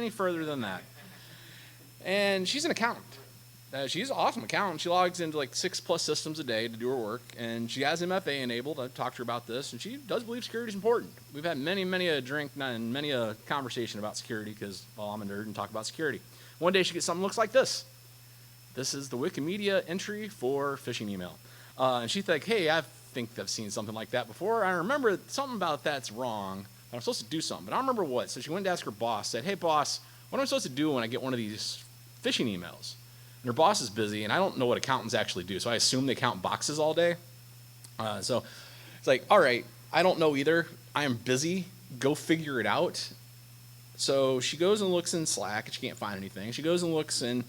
any further than that. And she's an accountant. She's an awesome accountant. She logs into like 6+ systems a day to do her work, and she has MFA enabled. I've talked to her about this, and she does believe security is important. We've had many a drink and many a conversation about security because, well, I'm a nerd and talk about security. One day she gets something that looks like this. This is the Wikimedia entry for phishing email. And she's like, hey, I think I've seen something like that before. I remember something about that's wrong. I'm supposed to do something, but I don't remember what. So she went to ask her boss, said, hey, boss, what am I supposed to do when I get one of these phishing emails? And her boss is busy, and I don't know what accountants actually do, so I assume they count boxes all day. So it's like, all right, I don't know either. I am busy. Go figure it out. So she goes and looks in Slack, and she can't find anything. She goes and looks in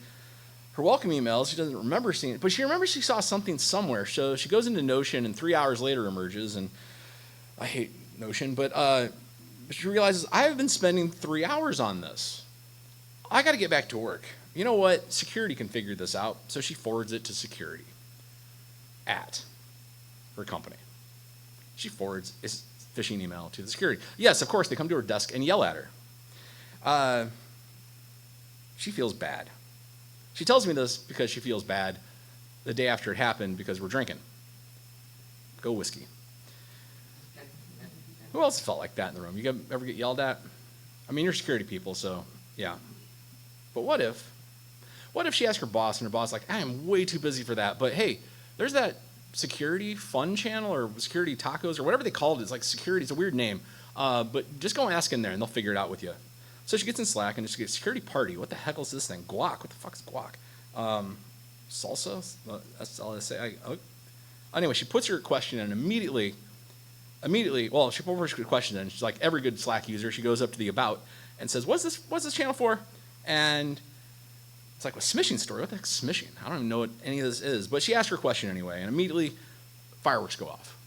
her welcome emails. She doesn't remember seeing it, but she remembers she saw something somewhere. So she goes into Notion, and 3 hours later emerges, and I hate Notion, but she realizes, I've been spending 3 hours on this. I got to get back to work. You know what? Security can figure this out. So she forwards it to security at her company. She forwards this phishing email to the security. Yes, of course, they come to her desk and yell at her. She feels bad. She tells me this because she feels bad the day after it happened because we're drinking. Go whiskey. Who else felt like that in the room? You ever get yelled at? I mean, you're security people, so yeah. But what if she asked her boss, and her boss is like, I am way too busy for that, but hey, there's that security fun channel or security tacos or whatever they called it. It's like security, it's a weird name, but just go and ask in there and they'll figure it out with you. So she gets in Slack and she gets security party. What the heck is this thing? Guac. What the fuck is guac? Salsa? That's all I say. Anyway, she puts her question in immediately, well, she puts her question in. She's like every good Slack user. She goes up to the about and says, what's this channel for? And it's like a smishing story. What the heck's smishing? I don't even know what any of this is. But she asked her question anyway, and immediately fireworks go off.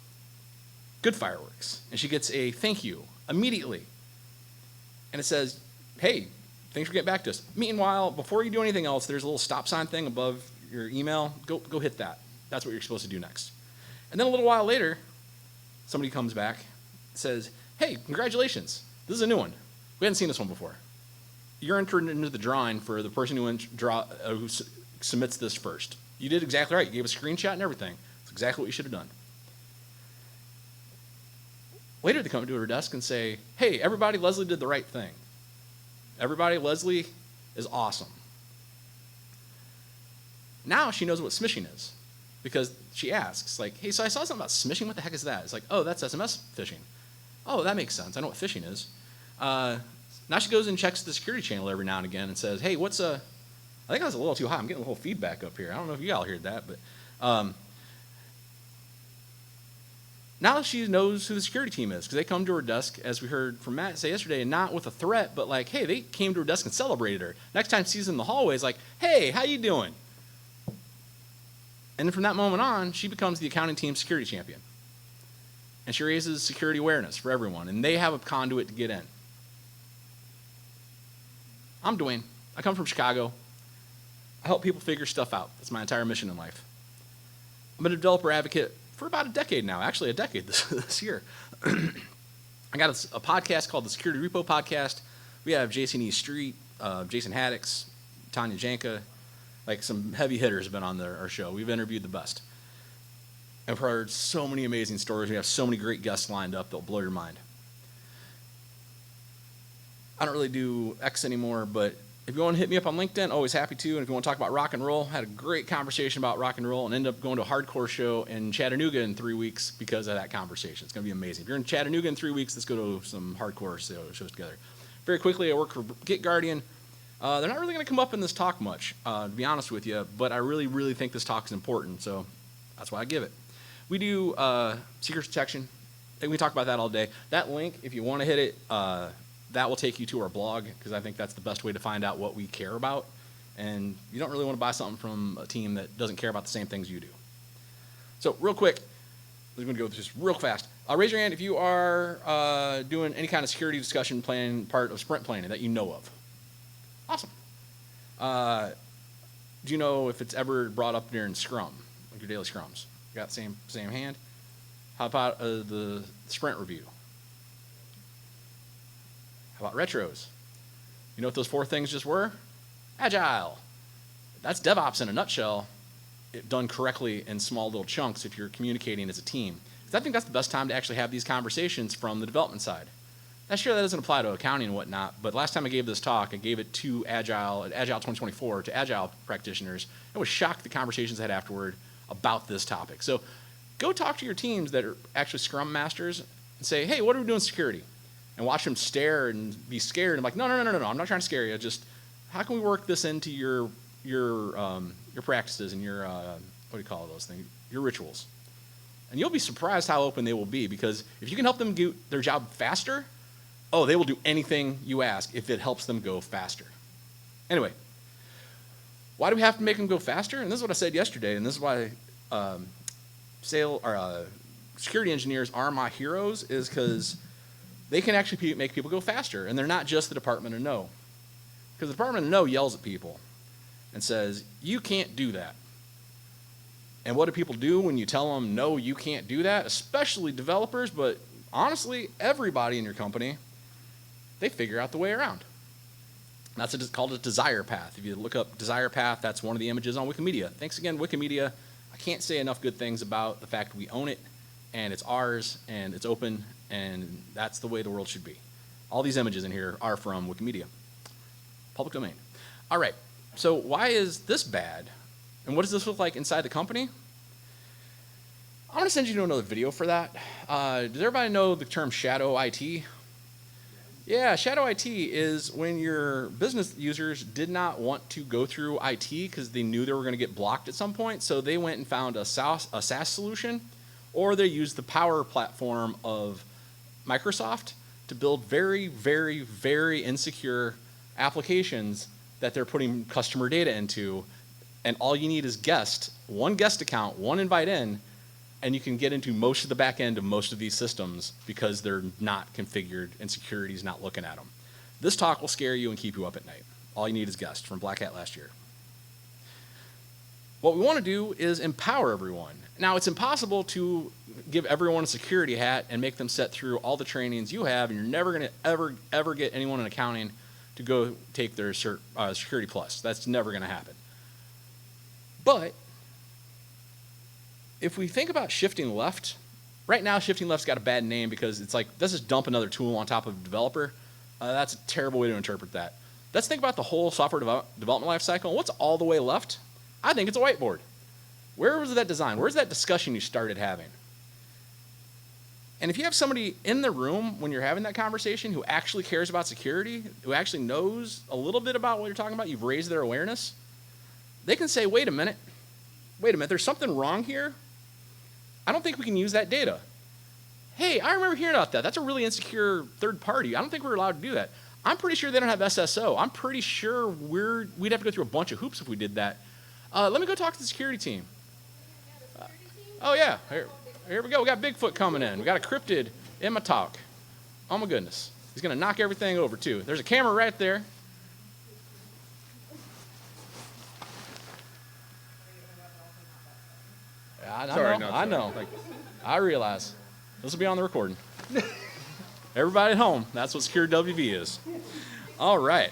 Good fireworks. And she gets a thank you immediately. And it says, hey, thanks for getting back to us. Meanwhile, before you do anything else, there's a little stop sign thing above your email. Go hit that. That's what you're supposed to do next. And then a little while later, somebody comes back, says, hey, congratulations. This is a new one. We hadn't seen this one before. You're entered into the drawing for the person who submits this first. You did exactly right. You gave a screenshot and everything. It's exactly what you should have done. Later, they come to her desk and say, hey, everybody, Leslie did the right thing. Everybody, Leslie is awesome. Now she knows what smishing is because she asks, like, hey, so I saw something about smishing. What the heck is that? It's like, oh, that's SMS phishing. Oh, that makes sense. I know what phishing is. Now she goes and checks the security channel every now and again and says, hey, I think that's a little too high. I'm getting a little feedback up here. I don't know if you all heard that, but now she knows who the security team is because they come to her desk, as we heard from Matt say yesterday, and not with a threat, but like, hey, they came to her desk and celebrated her. Next time she sees them in the hallway, it's like, hey, how you doing? And then from that moment on, she becomes the accounting team's security champion. And she raises security awareness for everyone, and they have a conduit to get in. I'm Dwayne. I come from Chicago. I help people figure stuff out. That's my entire mission in life. I'm a developer advocate for about a decade now, actually a decade this year. I got a podcast called the Security Repo Podcast. We have Jason E. Street, Jason Haddix, Tanya Janka, like some heavy hitters have been on our show. We've interviewed the best. I've heard so many amazing stories. We have so many great guests lined up that'll blow your mind. I don't really do X anymore, but if you want to hit me up on LinkedIn, always happy to. And if you want to talk about rock and roll, had a great conversation about rock and roll and ended up going to a hardcore show in Chattanooga in 3 weeks because of that conversation. It's going to be amazing. If you're in Chattanooga in 3 weeks, let's go to some hardcore shows together. Very quickly, I work for Git Guardian. They're not really going to come up in this talk much, to be honest with you, but I really, really think this talk is important, so that's why I give it. We do secret detection. And we talk about that all day. That link, if you want to hit it, that will take you to our blog because I think that's the best way to find out what we care about. And you don't really want to buy something from a team that doesn't care about the same things you do. So real quick, I'm going to go just real fast. Raise your hand if you are doing any kind of security discussion planning part of sprint planning that you know of. Awesome. Do you know if it's ever brought up during Scrum, like your daily Scrums? You got the same hand? How about the sprint review? How about retros? You know what those 4 things just were? Agile. That's DevOps in a nutshell, done correctly in small little chunks if you're communicating as a team. Because I think that's the best time to actually have these conversations from the development side. Now, sure, that doesn't apply to accounting and whatnot, but last time I gave this talk, I gave it to Agile 2024, to Agile practitioners, and was shocked the conversations I had afterward about this topic. So go talk to your teams that are actually Scrum Masters and say, hey, what are we doing in security? And watch them stare and be scared. I'm like, no, I'm not trying to scare you. Just how can we work this into your practices and your, what do you call those things? Your rituals. And you'll be surprised how open they will be, because if you can help them do their job faster, oh, they will do anything you ask if it helps them go faster. Anyway, why do we have to make them go faster? And this is what I said yesterday, and this is why security engineers are my heroes, is because they can actually make people go faster, and they're not just the Department of No. Because the Department of No yells at people and says, you can't do that. And what do people do when you tell them, no, you can't do that? Especially developers, but honestly, everybody in your company, they figure out the way around. That's called a desire path. If you look up desire path, that's one of the images on Wikimedia. Thanks again, Wikimedia. I can't say enough good things about the fact we own it, and it's ours, and it's open, and that's the way the world should be. All these images in here are from Wikimedia. Public domain. All right, so why is this bad? And what does this look like inside the company? I'm going to send you to another video for that. Does everybody know the term shadow IT? Yeah, shadow IT is when your business users did not want to go through IT because they knew they were going to get blocked at some point, so they went and found a SaaS solution, or they used the Power Platform of Microsoft to build very, very, very insecure applications that they're putting customer data into, and all you need is one guest account, one invite in, and you can get into most of the back end of most of these systems because they're not configured and security's not looking at them. This talk will scare you and keep you up at night. All you need is guest from Black Hat last year. What we want to do is empower everyone. Now, it's impossible to give everyone a security hat and make them set through all the trainings you have, and you're never going to ever get anyone in accounting to go take their Security Plus. That's never going to happen. But if we think about shifting left, right now shifting left's got a bad name because it's like, let's just dump another tool on top of a developer. That's a terrible way to interpret that. Let's think about the whole software development life cycle. What's all the way left? I think it's a whiteboard. Where was that design? Where's that discussion you started having? And if you have somebody in the room when you're having that conversation who actually cares about security, who actually knows a little bit about what you're talking about, you've raised their awareness, they can say, wait a minute, there's something wrong here. I don't think we can use that data. Hey, I remember hearing about that. That's a really insecure third party. I don't think we're allowed to do that. I'm pretty sure they don't have SSO. I'm pretty sure we'd have to go through a bunch of hoops if we did that. Let me go talk to the security team. Oh yeah, here we go. We got Bigfoot coming in. We got a cryptid in my talk. Oh my goodness. He's gonna knock everything over too. There's a camera right there. I know. I realize. This will be on the recording. Everybody at home, that's what SecureWV is. All right.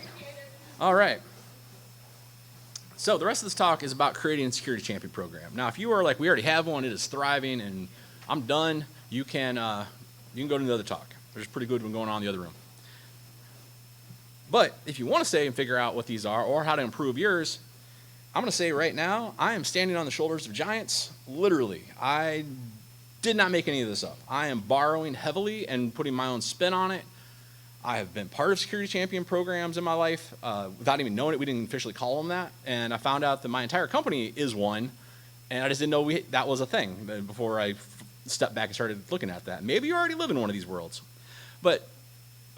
So the rest of this talk is about creating a security champion program. Now, if you are like, we already have one, it is thriving, and I'm done, you can go to another talk. There's a pretty good one going on in the other room. But if you want to stay and figure out what these are or how to improve yours, I'm going to say right now, I am standing on the shoulders of giants, literally. I did not make any of this up. I am borrowing heavily and putting my own spin on it. I have been part of security champion programs in my life without even knowing it. We didn't officially call them that. And I found out that my entire company is one, and I just didn't know that was a thing before I stepped back and started looking at that. Maybe you already live in one of these worlds. But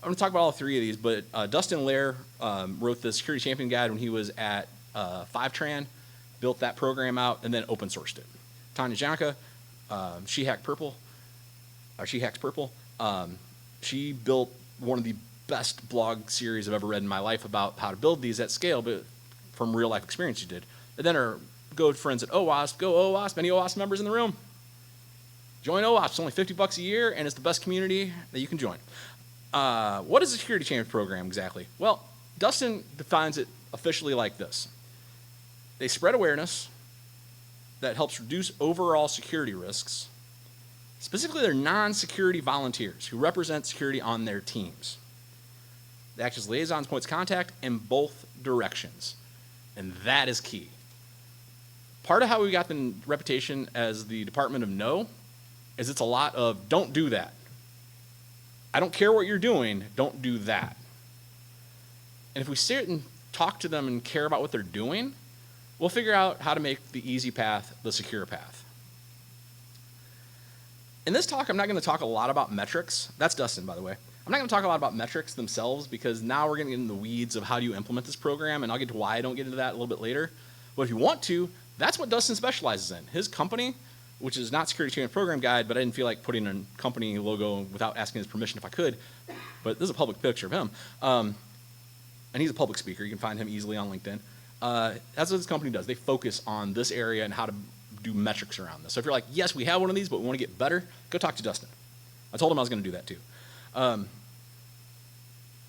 I'm going to talk about all 3 of these, but Dustin Lair wrote the Security Champion Guide when he was at Fivetran, built that program out, and then open sourced it. Tanya Janka, She Hacks Purple. She built one of the best blog series I've ever read in my life about how to build these at scale, but from real life experience she did. And then our good friends at OWASP, go OWASP, any OWASP members in the room? Join OWASP, it's only $50 a year, and it's the best community that you can join. What is a security champion program exactly? Well, Dustin defines it officially like this. They spread awareness that helps reduce overall security risks. Specifically, they're non-security volunteers who represent security on their teams. They act as liaisons, points of contact in both directions. And that is key. Part of how we got the reputation as the Department of No is it's a lot of don't do that. I don't care what you're doing, don't do that. And if we sit and talk to them and care about what they're doing, we'll figure out how to make the easy path the secure path. In this talk, I'm not going to talk a lot about metrics. That's Dustin, by the way. I'm not going to talk a lot about metrics themselves because now we're going to get into the weeds of how do you implement this program, and I'll get to why I don't get into that a little bit later. But if you want to, that's what Dustin specializes in. His company, which is not Security Champion Program Guide, but I didn't feel like putting a company logo without asking his permission if I could, but this is a public picture of him. And he's a public speaker. You can find him easily on LinkedIn. That's what this company does. They focus on this area and how to do metrics around this. So if you're like, yes, we have one of these, but we want to get better, go talk to Dustin. I told him I was going to do that too.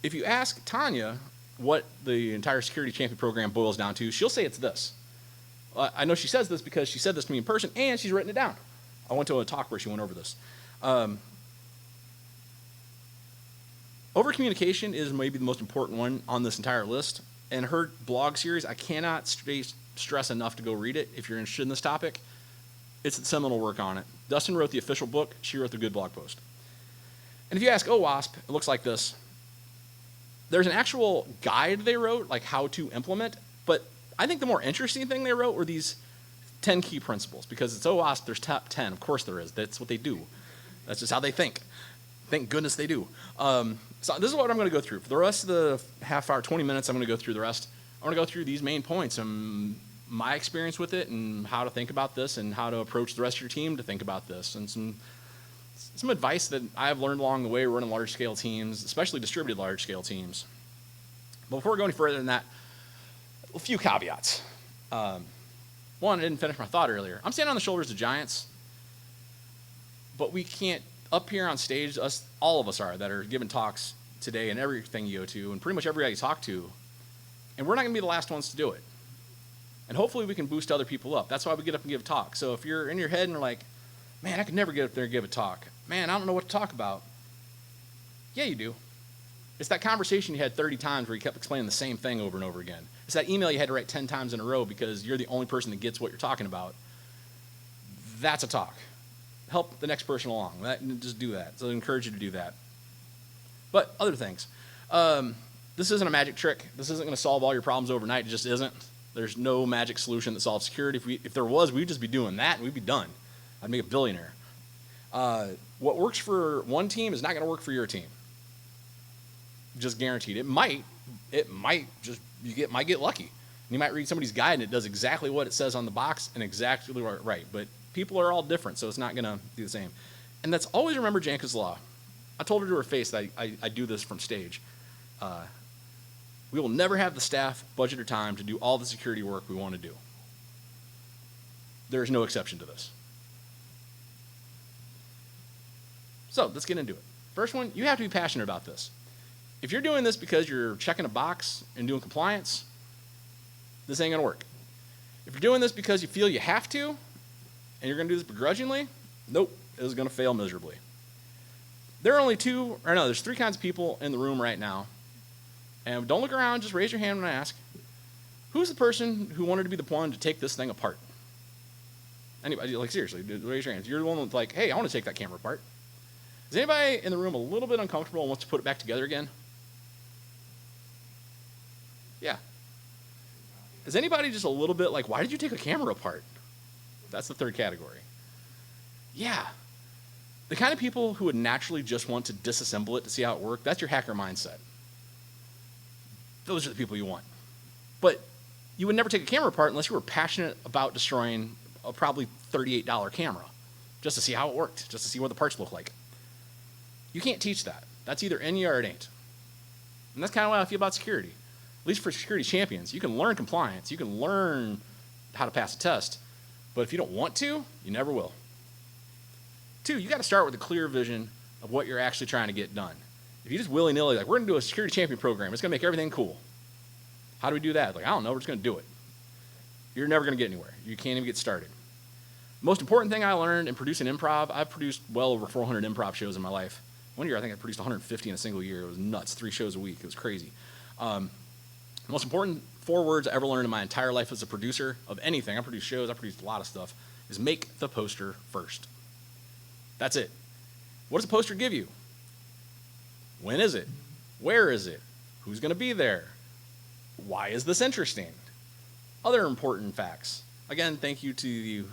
If you ask Tanya what the entire Security Champion program boils down to, she'll say it's this. I know she says this because she said this to me in person and she's written it down. I went to a talk where she went over this. Over-communication is maybe the most important one on this entire list. And her blog series, I cannot stress enough to go read it if you're interested in this topic. It's the seminal work on it. Dustin wrote the official book. She wrote the good blog post. And if you ask OWASP, it looks like this. There's an actual guide they wrote, like how to implement, but I think the more interesting thing they wrote were these 10 key principles, because it's OWASP, there's top 10. Of course there is. That's what they do. That's just how they think. Thank goodness they do. So this is what I'm going to go through. For the rest of the half hour, 20 minutes, I'm going to go through the rest. I want to go through these main points and my experience with it and how to think about this and how to approach the rest of your team to think about this, and some advice that I've learned along the way running large-scale teams, especially distributed large-scale teams. But before we go any further than that, a few caveats. One, I didn't finish my thought earlier. I'm standing on the shoulders of giants, but we can't, up here on stage, all of us are that are giving talks today and everything you go to, and pretty much everybody you talk to, and we're not going to be the last ones to do it. And hopefully we can boost other people up. That's why we get up and give talks. So if you're in your head and you're like, man, I could never get up there and give a talk. Man, I don't know what to talk about. Yeah, you do. It's that conversation you had 30 times where you kept explaining the same thing over and over again. It's that email you had to write 10 times in a row because you're the only person that gets what you're talking about. That's a talk. Help the next person along. Just do that. So I encourage you to do that. But other things. This isn't a magic trick. This isn't going to solve all your problems overnight. It just isn't. There's no magic solution that solves security. If there was, we'd just be doing that and we'd be done. I'd make a billionaire. What works for one team is not going to work for your team. Just guaranteed. It might just, might get lucky. You might read somebody's guide and it does exactly what it says on the box and exactly right. But people are all different, so it's not going to be the same. And that's always remember Janka's Law. I told her to her face that I do this from stage. We will never have the staff, budget, or time to do all the security work we want to do. There is no exception to this. So let's get into it. First one, you have to be passionate about this. If you're doing this because you're checking a box and doing compliance, this ain't gonna work. If you're doing this because you feel you have to, and you're gonna do this begrudgingly, nope, it is gonna fail miserably. There's 3 kinds of people in the room right now. And don't look around, just raise your hand when I ask. Who's the person who wanted to be the one to take this thing apart? Anybody, like seriously, raise your hands. You're the one that's like, hey, I want to take that camera apart. Is anybody in the room a little bit uncomfortable and wants to put it back together again? Yeah. Is anybody just a little bit like, why did you take a camera apart? That's the 3rd category. Yeah. The kind of people who would naturally just want to disassemble it to see how it worked, that's your hacker mindset. Those are the people you want. But you would never take a camera apart unless you were passionate about destroying a probably $38 camera just to see how it worked, just to see what the parts look like. You can't teach that. That's either in you or it ain't. And that's kind of how I feel about security. At least for security champions. You can learn compliance. You can learn how to pass a test. But if you don't want to, you never will. 2, you got to start with a clear vision of what you're actually trying to get done. If you just willy-nilly, like, we're going to do a security champion program, it's going to make everything cool. How do we do that? Like, I don't know, we're just going to do it. You're never going to get anywhere. You can't even get started. Most important thing I learned in producing improv, I've produced well over 400 improv shows in my life. One year, I think I produced 150 in a single year. It was nuts, 3 shows a week. It was crazy. Most important 4 words I ever learned in my entire life as a producer of anything, I produced shows, I produced a lot of stuff, is make the poster first. That's it. What does a poster give you? When is it? Where is it? Who's going to be there? Why is this interesting? Other important facts. Again, thank you to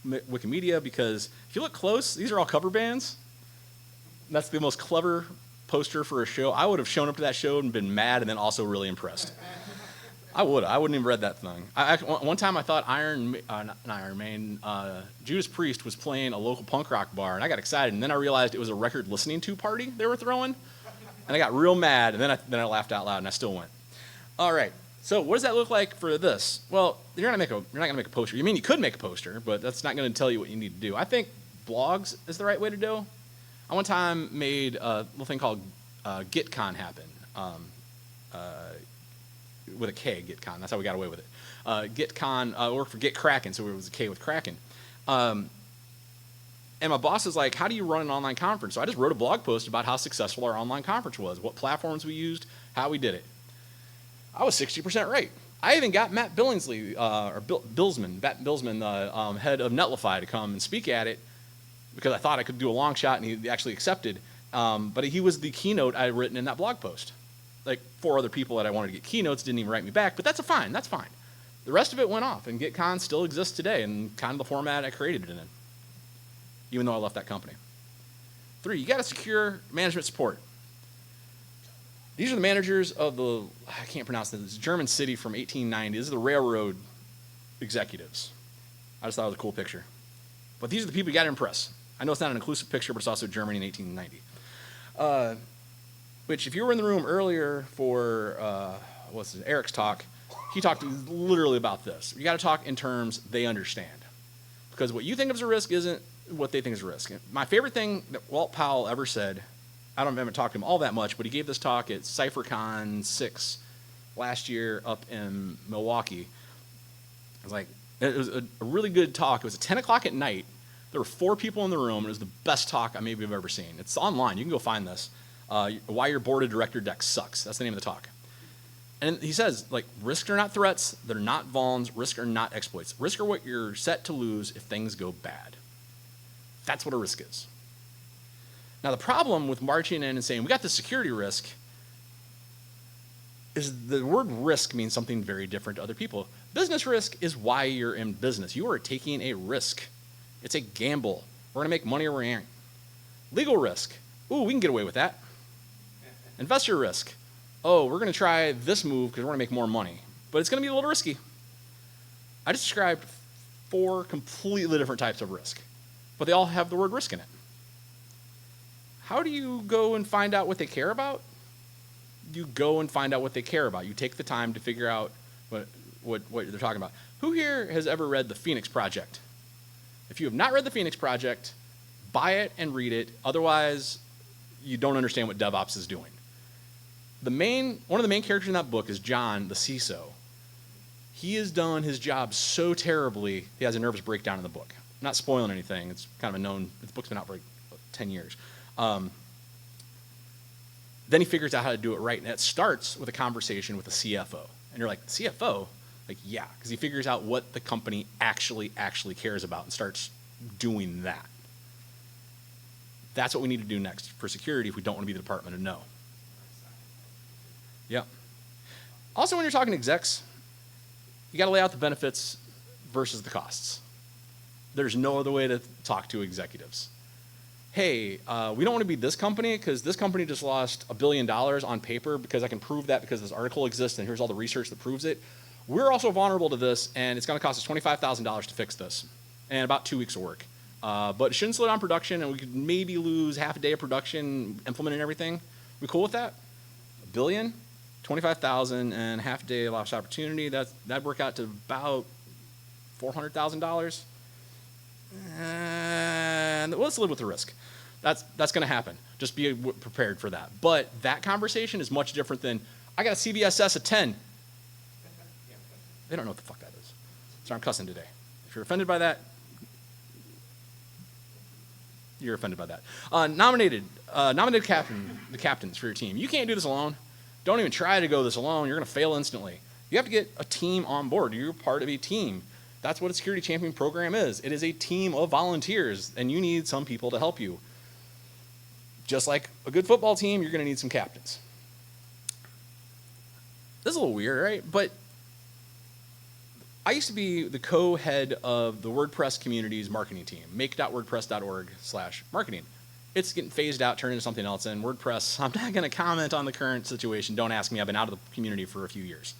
Wikimedia, because if you look close, these are all cover bands. That's the most clever poster for a show. I would have shown up to that show and been mad and then also really impressed. I wouldn't even read that thing. One time I thought Judas Priest was playing a local punk rock bar, and I got excited, and then I realized it was a record listening to party they were throwing, and I got real mad, and then I laughed out loud, and I still went. All right, so what does that look like for this? Well, you're not gonna make a poster. You mean you could make a poster, but that's not gonna tell you what you need to do. I think blogs is the right way to do. I one time made a little thing called GitCon happen. With a K, GitCon. That's how we got away with it. GitCon worked for Get Kraken, so it was a K with Kraken. And my boss is like, how do you run an online conference? So I just wrote a blog post about how successful our online conference was, what platforms we used, how we did it. I was 60% right. I even got Matt Billingsley, Matt Bilsman, head of Netlify, to come and speak at it, because I thought I could do a long shot, and he actually accepted. But he was the keynote I had written in that blog post. Like 4 other people that I wanted to get keynotes didn't even write me back, but that's fine. The rest of it went off, and GitCon still exists today in kind of the format I created it in, even though I left that company. 3, you got to secure management support. These are the managers of I can't pronounce this, German city from 1890. This is the railroad executives. I just thought it was a cool picture. But these are the people you got to impress. I know it's not an inclusive picture, but it's also Germany in 1890. Which, if you were in the room earlier for Eric's talk, he talked literally about this. You got to talk in terms they understand, because what you think is a risk isn't what they think is a risk. My favorite thing that Walt Powell ever said, I haven't talked to him all that much, but he gave this talk at CypherCon 6 last year up in Milwaukee. It was a really good talk. It was at 10 o'clock at night. There were 4 people in the room. It was the best talk I maybe have ever seen. It's online. You can go find this. Why Your Board of Director Deck Sucks. That's the name of the talk. And he says, risks are not threats. They're not vulns. Risks are not exploits. Risks are what you're set to lose if things go bad. That's what a risk is. Now, the problem with marching in and saying, we got the security risk, is the word risk means something very different to other people. Business risk is why you're in business. You are taking a risk. It's a gamble. We're going to make money or we aren't. Legal risk. Ooh, we can get away with that. Investor risk. Oh, we're going to try this move because we're going to make more money. But it's going to be a little risky. I just described 4 completely different types of risk, but they all have the word risk in it. How do you go and find out what they care about? You go and find out what they care about. You take the time to figure out what they're talking about. Who here has ever read The Phoenix Project? If you have not read The Phoenix Project, buy it and read it. Otherwise, you don't understand what DevOps is doing. One of the main characters in that book is John, the CISO. He has done his job so terribly, he has a nervous breakdown in the book. I'm not spoiling anything. It's kind of this book's been out for 10 years. Then he figures out how to do it right, and it starts with a conversation with the CFO. And you're like, CFO? Yeah, because he figures out what the company actually cares about and starts doing that. That's what we need to do next for security if we don't want to be the Department of No. Yeah. Also, when you're talking to execs, you got to lay out the benefits versus the costs. There's no other way to talk to executives. Hey, we don't want to be this company because this company just lost $1 billion on paper because I can prove that because this article exists and here's all the research that proves it. We're also vulnerable to this, and it's going to cost us $25,000 to fix this and about 2 weeks of work. But it shouldn't slow down production, and we could maybe lose half a day of production implementing everything. We cool with that? $1 billion, $25,000, and half a day of lost opportunity. That'd work out to about $400,000. And let's live with the risk. That's going to happen. Just be prepared for that. But that conversation is much different than, I got a CVSS of 10. They don't know what the fuck that is. So I'm cussing today. If you're offended by that, you're offended by that. Nominated the captains for your team. You can't do this alone. Don't even try to go this alone. You're going to fail instantly. You have to get a team on board. You're part of a team. That's what a security champion program is. It is a team of volunteers, and you need some people to help you. Just like a good football team, you're going to need some captains. This is a little weird, right? But I used to be the co-head of the WordPress community's marketing team, make.wordpress.org/marketing. It's getting phased out, turned into something else, and WordPress, I'm not going to comment on the current situation. Don't ask me. I've been out of the community for a few years.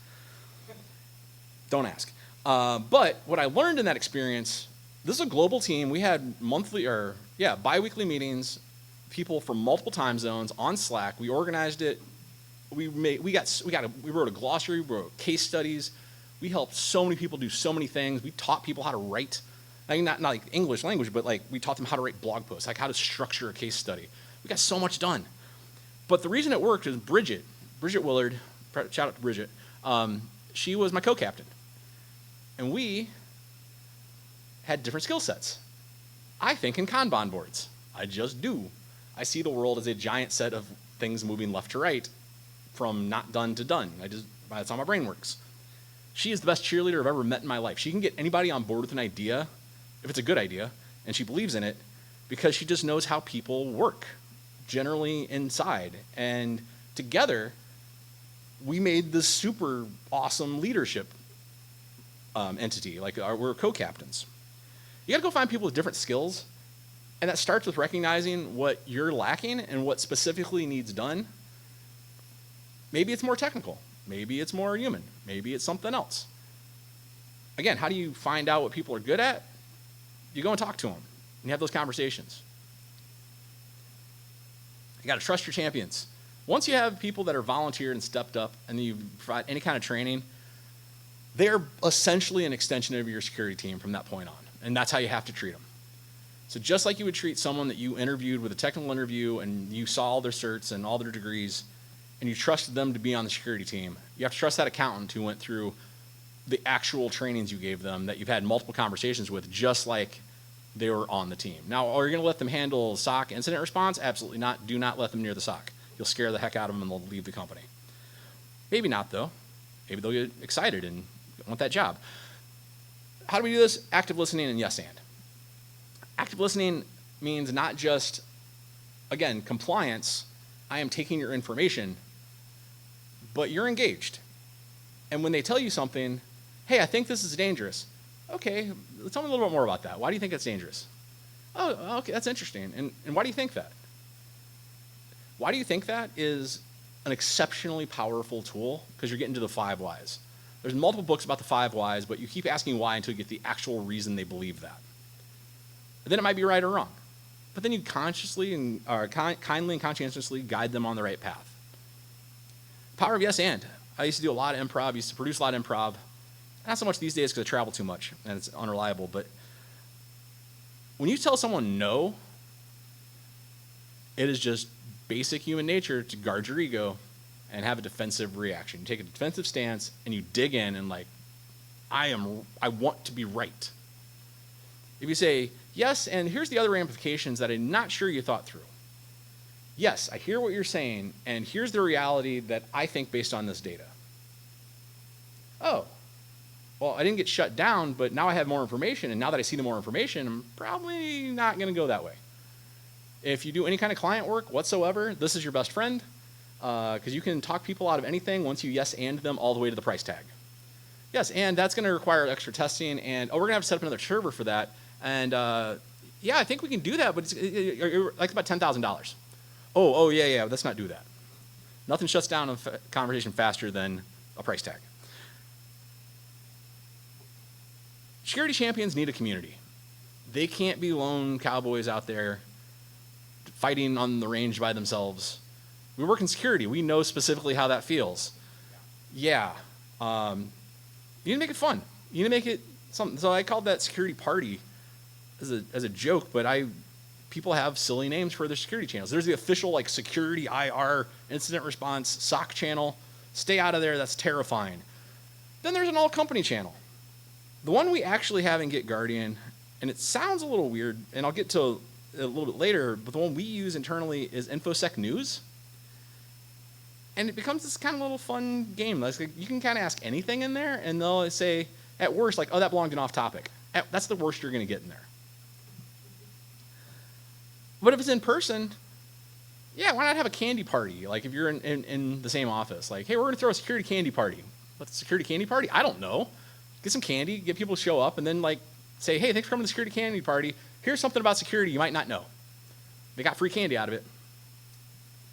Don't ask. But what I learned in that experience, this is a global team. We had bi-weekly meetings, people from multiple time zones on Slack. We organized it. We wrote a glossary, we wrote case studies. We helped so many people do so many things. We taught people how to write, not like English language, but like we taught them how to write blog posts, like how to structure a case study. We got so much done. But the reason it worked is Bridget Willard, shout out to Bridget, she was my co-captain. And we had different skill sets. I think in Kanban boards. I just do. I see the world as a giant set of things moving left to right from not done to done. That's how my brain works. She is the best cheerleader I've ever met in my life. She can get anybody on board with an idea, if it's a good idea, and she believes in it, because she just knows how people work, generally inside. And together, we made this super awesome leadership entity. We're co-captains. You gotta go find people with different skills, and that starts with recognizing what you're lacking and what specifically needs done. Maybe it's more technical. Maybe it's more human. Maybe it's something else. Again, how do you find out what people are good at? You go and talk to them, and you have those conversations. You got to trust your champions. Once you have people that are volunteered and stepped up, and you provide any kind of training, they're essentially an extension of your security team from that point on, and that's how you have to treat them. So just like you would treat someone that you interviewed with a technical interview, and you saw all their certs and all their degrees, and you trusted them to be on the security team, you have to trust that accountant who went through the actual trainings you gave them that you've had multiple conversations with, just like they were on the team. Now, are you going to let them handle SOC incident response? Absolutely not. Do not let them near the SOC. You'll scare the heck out of them and they'll leave the company. Maybe not, though. Maybe they'll get excited and want that job. How do we do this? Active listening and yes and. Active listening means not just, again, compliance. I am taking your information, but you're engaged. And when they tell you something, hey, I think this is dangerous. Okay, tell me a little bit more about that. Why do you think it's dangerous? Oh, okay, that's interesting. And why do you think that? Why do you think that is an exceptionally powerful tool? Because you're getting to the 5 whys. There's multiple books about the 5 whys, but you keep asking why until you get the actual reason they believe that. And then it might be right or wrong. But then you consciously and kindly and conscientiously guide them on the right path. Power of yes and. I used to do a lot of improv, used to produce a lot of improv. Not so much these days because I travel too much and it's unreliable, but when you tell someone no, it is just basic human nature to guard your ego and have a defensive reaction. You take a defensive stance and you dig in and I want to be right. If you say, yes, and here's the other ramifications that I'm not sure you thought through. Yes, I hear what you're saying, and here's the reality that I think based on this data. Oh, well, I didn't get shut down, but now I have more information, and now that I see the more information, I'm probably not going to go that way. If you do any kind of client work whatsoever, this is your best friend, because you can talk people out of anything once you yes and them all the way to the price tag. Yes, and that's going to require extra testing, and we're going to have to set up another server for that. And yeah, I think we can do that, but it's like about $10,000. Oh, yeah, let's not do that. Nothing shuts down a conversation faster than a price tag. Security champions need a community. They can't be lone cowboys out there fighting on the range by themselves. We work in security. We know specifically how that feels. Yeah. You need to make it fun. You need to make it something. So I called that security party as a joke, but people have silly names for their security channels. There's the official security IR incident response SOC channel. Stay out of there. That's terrifying. Then there's an all-company channel. The one we actually have in Get Guardian, and it sounds a little weird, and I'll get to it a little bit later, but the one we use internally is InfoSec News. And it becomes this kind of little fun game. Like you can kind of ask anything in there, and they'll say, at worst, like, oh, that belonged in off-topic. That's the worst you're going to get in there. But if it's in person, yeah, why not have a candy party? Like if you're in the same office, like, hey, we're going to throw a security candy party. What's a security candy party? I don't know. Get some candy, get people to show up, and then like say, hey, thanks for coming to the security candy party. Here's something about security you might not know. They got free candy out of it.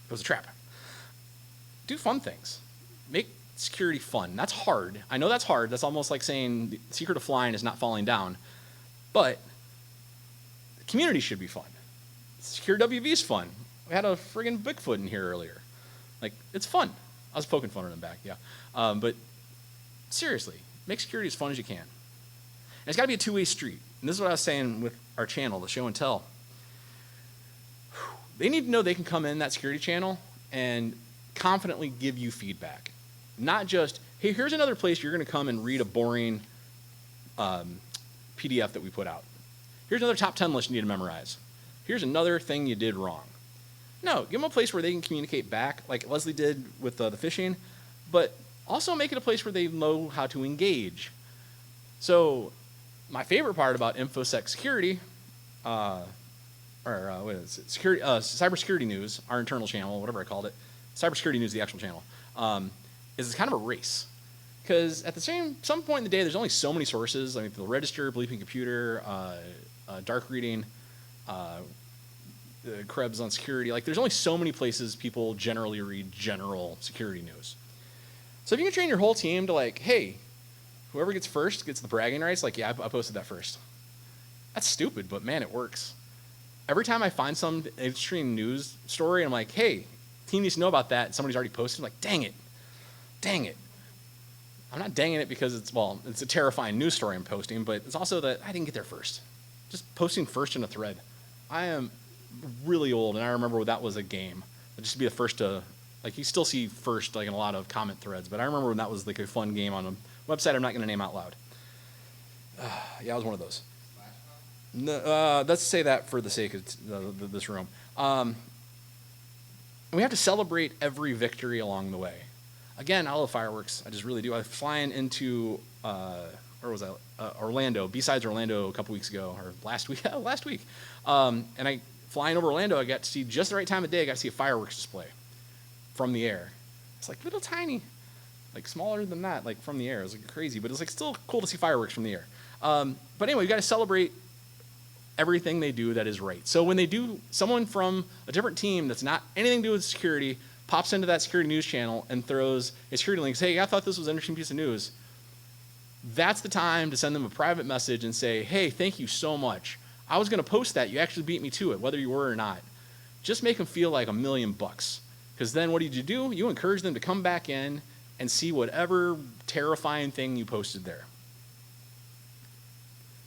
It was a trap. Do fun things. Make security fun. That's hard. I know that's hard. That's almost like saying the secret of flying is not falling down. But the community should be fun. SecureWV is fun. We had a friggin' Bigfoot in here earlier. Like, it's fun. I was poking fun at him back, yeah. But seriously, make security as fun as you can. And it's got to be a two-way street. And this is what I was saying with our channel, the show and tell. They need to know they can come in that security channel and confidently give you feedback. Not just, hey, here's another place you're going to come and read a boring PDF that we put out. Here's another top 10 list you need to memorize. Here's another thing you did wrong. No, give them a place where they can communicate back, like Leslie did with the phishing, but also make it a place where they know how to engage. So my favorite part about InfoSec Security, Cybersecurity News, our internal channel, whatever I called it, Cybersecurity News, the actual channel, is kind of a race. Because at some point in the day, there's only so many sources. I mean, the Register, Bleeping Computer, Dark Reading, the Krebs on security. Like, there's only so many places people generally read general security news. So if you can train your whole team to like, hey, whoever gets first gets the bragging rights. Like, yeah, I posted that first. That's stupid, but man, it works. Every time I find some extreme news story, I'm like, hey, team needs to know about that. And somebody's already posted. I'm like, dang it. I'm not danging it because it's a terrifying news story I'm posting, but it's also that I didn't get there first. Just posting first in a thread. I am really old, and I remember that was a game. Just to be the first to, like, you still see first like in a lot of comment threads, but I remember when that was like a fun game on a website I'm not going to name out loud. Yeah, I was one of those. No, let's say that for the sake of this room. We have to celebrate every victory along the way. Again, I love fireworks. I just really do. I was flying into, where was I? Orlando, B-Sides Orlando a couple weeks ago, or last week. And flying over Orlando, I got to see just the right time of day. I got to see a fireworks display from the air. It's like little tiny, like smaller than that, like from the air. It was like crazy, but it's like still cool to see fireworks from the air. But anyway, you got to celebrate everything they do that is right. So when they do, someone from a different team that's not anything to do with security pops into that security news channel and throws a security link, say, hey, I thought this was an interesting piece of news. That's the time to send them a private message and say, hey, thank you so much. I was going to post that. You actually beat me to it, whether you were or not. Just make them feel like $1 million. Because then what did you do? You encourage them to come back in and see whatever terrifying thing you posted there.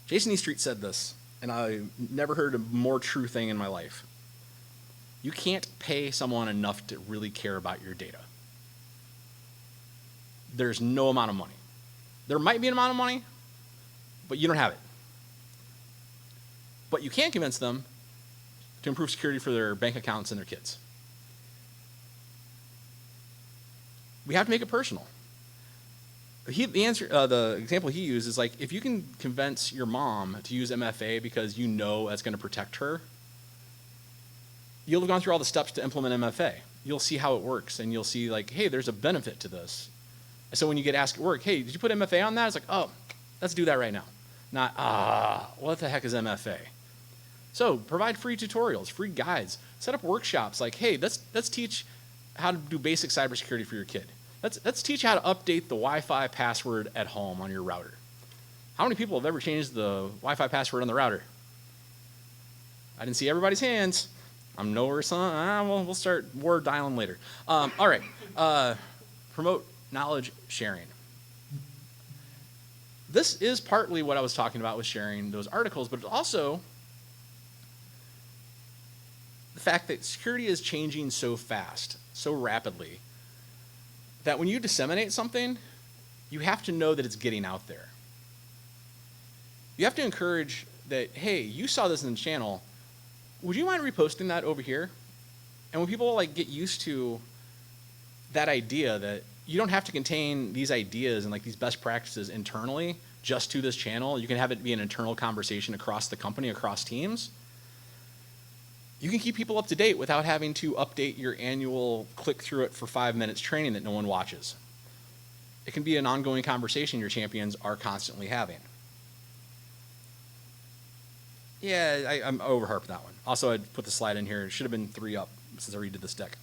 Jason Eastreet said this, and I never heard a more true thing in my life. You can't pay someone enough to really care about your data. There's no amount of money. There might be an amount of money, but you don't have it. But you can convince them to improve security for their bank accounts and their kids. We have to make it personal. The example he used is like, if you can convince your mom to use MFA because you know that's going to protect her, you'll have gone through all the steps to implement MFA. You'll see how it works, and you'll see like, hey, there's a benefit to this. So when you get asked at work, hey, did you put MFA on that? It's like, oh, let's do that right now. Not, what the heck is MFA? So provide free tutorials, free guides, set up workshops like, hey, let's teach how to do basic cybersecurity for your kid. Let's teach you how to update the Wi-Fi password at home on your router. How many people have ever changed the Wi-Fi password on the router? I didn't see everybody's hands. I'm nowhere, son. We'll start word dialing later. All right. Promote knowledge sharing. This is partly what I was talking about with sharing those articles, but also the fact that security is changing so fast, so rapidly, that when you disseminate something, you have to know that it's getting out there. You have to encourage that, hey, you saw this in the channel. Would you mind reposting that over here? And when people like get used to that idea that you don't have to contain these ideas and like these best practices internally just to this channel, you can have it be an internal conversation across the company, across teams. You can keep people up to date without having to update your annual click through it for 5 minutes training that no one watches. It can be an ongoing conversation your champions are constantly having. Yeah, I'm overharping that one. Also, I'd put the slide in here. It should have been 3 up since I redid this deck.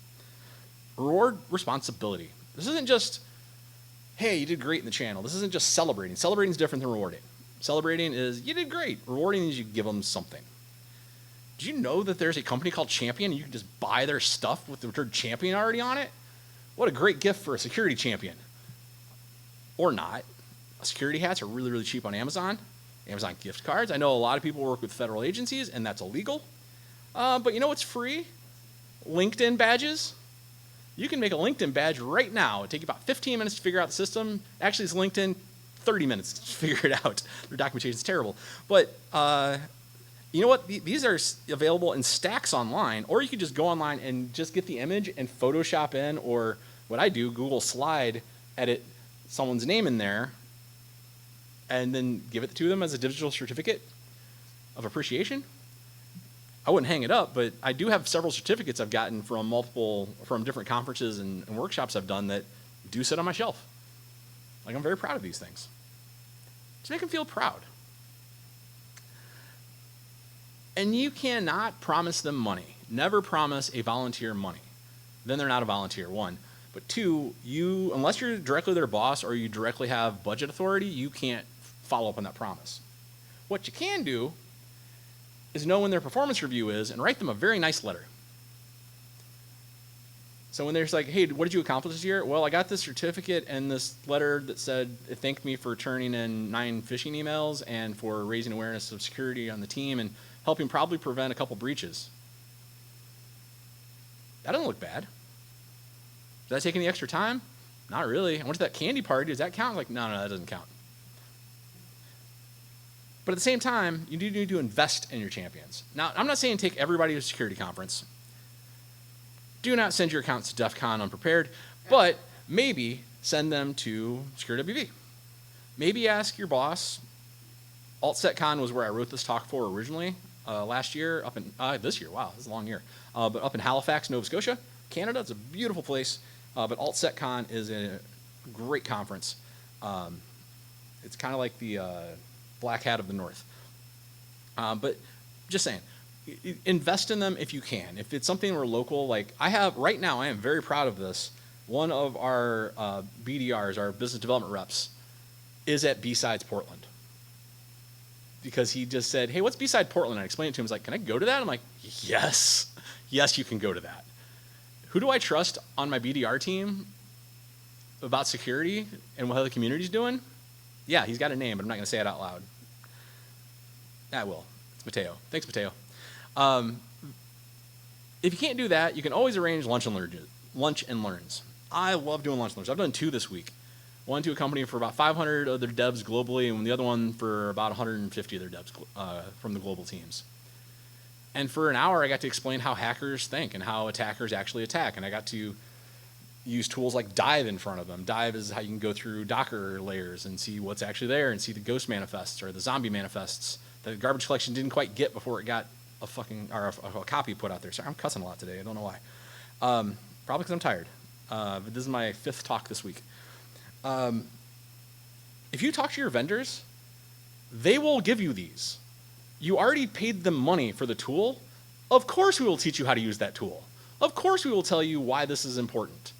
Reward responsibility. This isn't just, hey, you did great in the channel. This isn't just celebrating. Celebrating is different than rewarding. Celebrating is, you did great. Rewarding is you give them something. Do you know that there's a company called Champion and you can just buy their stuff with the word champion already on it? What a great gift for a security champion. Or not. Security hats are really, really cheap on Amazon. Amazon gift cards. I know a lot of people work with federal agencies, and that's illegal. But you know what's free? LinkedIn badges. You can make a LinkedIn badge right now. It'll take you about 15 minutes to figure out the system. Actually, it's LinkedIn 30 minutes to figure it out. Their documentation is terrible. But you know what? These are available in stacks online, or you could just go online and just get the image and Photoshop in, or what I do, Google Slide, edit someone's name in there, and then give it to them as a digital certificate of appreciation. I wouldn't hang it up, but I do have several certificates I've gotten from different conferences and workshops I've done that do sit on my shelf. Like, I'm very proud of these things. Just make them feel proud. And you cannot promise them money. Never promise a volunteer money. Then they're not a volunteer, 1. But 2, unless you're directly their boss or you directly have budget authority, you can't follow up on that promise. What you can do is know when their performance review is and write them a very nice letter. So when they're like, hey, what did you accomplish this year? Well, I got this certificate and this letter that said it thanked me for turning in 9 phishing emails and for raising awareness of security on the team and helping probably prevent a couple breaches. That doesn't look bad. Did I take any extra time? Not really. I went to that candy party. Does that count? Like, no, that doesn't count. But at the same time, you do need to invest in your champions. Now, I'm not saying take everybody to a security conference. Do not send your accounts to DEF CON unprepared, but maybe send them to SecureWV. Maybe ask your boss. AltSecCon was where I wrote this talk for originally last year, this year, wow, this is a long year, but up in Halifax, Nova Scotia, Canada. It's a beautiful place, but AltSecCon is a great conference. It's kind of like the Black Hat of the North. But just saying, invest in them if you can. If it's something we're local, like right now, I am very proud of this. One of our BDRs, our business development reps, is at B-Sides Portland. Because he just said, hey, what's B-Side Portland? I explained it to him. He's like, can I go to that? I'm like, yes, you can go to that. Who do I trust on my BDR team about security and what the community's doing? Yeah, he's got a name, but I'm not going to say it out loud. I will. It's Mateo. Thanks, Mateo. If you can't do that, you can always arrange lunch and learns. I love doing lunch and learns. I've done 2 this week. One to a company for about 500 of their devs globally, and the other one for about 150 of their devs from the global teams. And for an hour, I got to explain how hackers think and how attackers actually attack. And I got to use tools like Dive in front of them. Dive is how you can go through Docker layers and see what's actually there and see the ghost manifests or the zombie manifests that the garbage collection didn't quite get before it got a copy put out there. Sorry, I'm cussing a lot today. I don't know why. Probably because I'm tired. But this is my 5th talk this week. If you talk to your vendors, they will give you these. You already paid them money for the tool. Of course we will teach you how to use that tool. Of course we will tell you why this is important.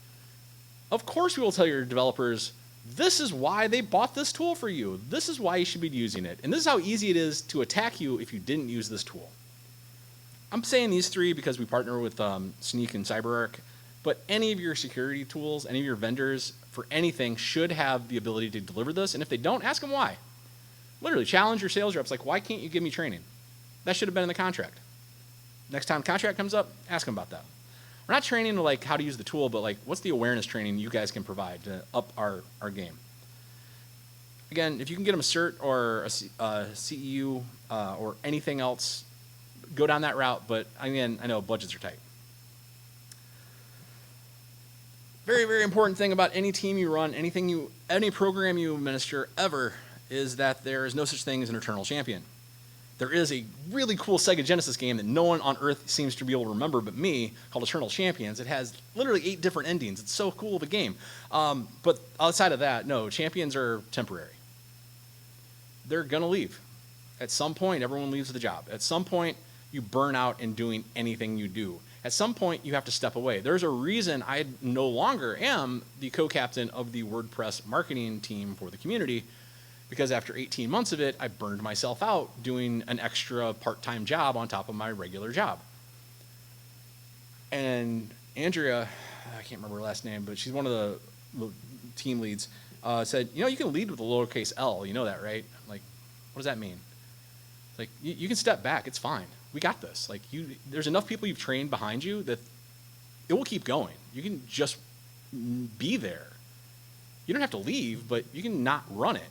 Of course we will tell your developers, this is why they bought this tool for you. This is why you should be using it. And this is how easy it is to attack you if you didn't use this tool. I'm saying these 3 because we partner with Sneak and CyberArk, but any of your security tools, any of your vendors for anything should have the ability to deliver this. And if they don't, ask them why. Literally challenge your sales reps, like, why can't you give me training? That should have been in the contract. Next time contract comes up, ask them about that. We're not training like how to use the tool, but like what's the awareness training you guys can provide to up our game? Again, if you can get them a cert or a CEU or anything else, go down that route. But again, I know budgets are tight. Very, very important thing about any team you run, any program you administer ever, is that there is no such thing as an eternal champion. There is a really cool Sega Genesis game that no one on Earth seems to be able to remember but me, called Eternal Champions. It has literally 8 different endings. It's so cool of a game. But outside of that, no, champions are temporary. They're going to leave. At some point, everyone leaves the job. At some point, you burn out in doing anything you do. At some point, you have to step away. There's a reason I no longer am the co-captain of the WordPress marketing team for the community, because after 18 months of it, I burned myself out doing an extra part-time job on top of my regular job. And Andrea, I can't remember her last name, but she's one of the team leads, said, you know, you can lead with a lowercase L. You know that, right? I'm like, what does that mean? Like, you can step back. It's fine. We got this. Like, there's enough people you've trained behind you that it will keep going. You can just be there. You don't have to leave, but you can not run it.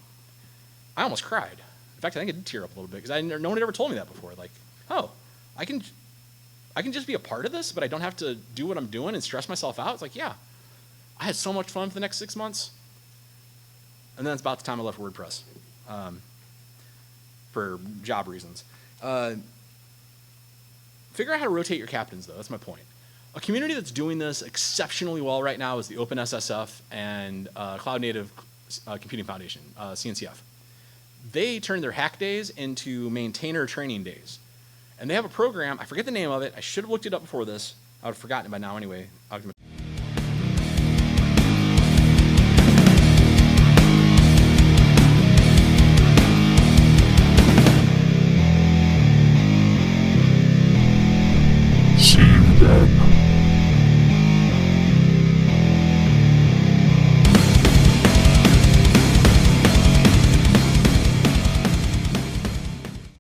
I almost cried. In fact, I think I did tear up a little bit because no one had ever told me that before. Like, oh, I can just be a part of this, but I don't have to do what I'm doing and stress myself out. It's like, yeah, I had so much fun for the next 6 months. And then it's about the time I left WordPress for job reasons. Figure out how to rotate your captains, though. That's my point. A community that's doing this exceptionally well right now is the OpenSSF and Cloud Native Computing Foundation, CNCF. They turn their hack days into maintainer training days. And they have a program, I forget the name of it, I should have looked it up before this. I would have forgotten it by now anyway. I was going to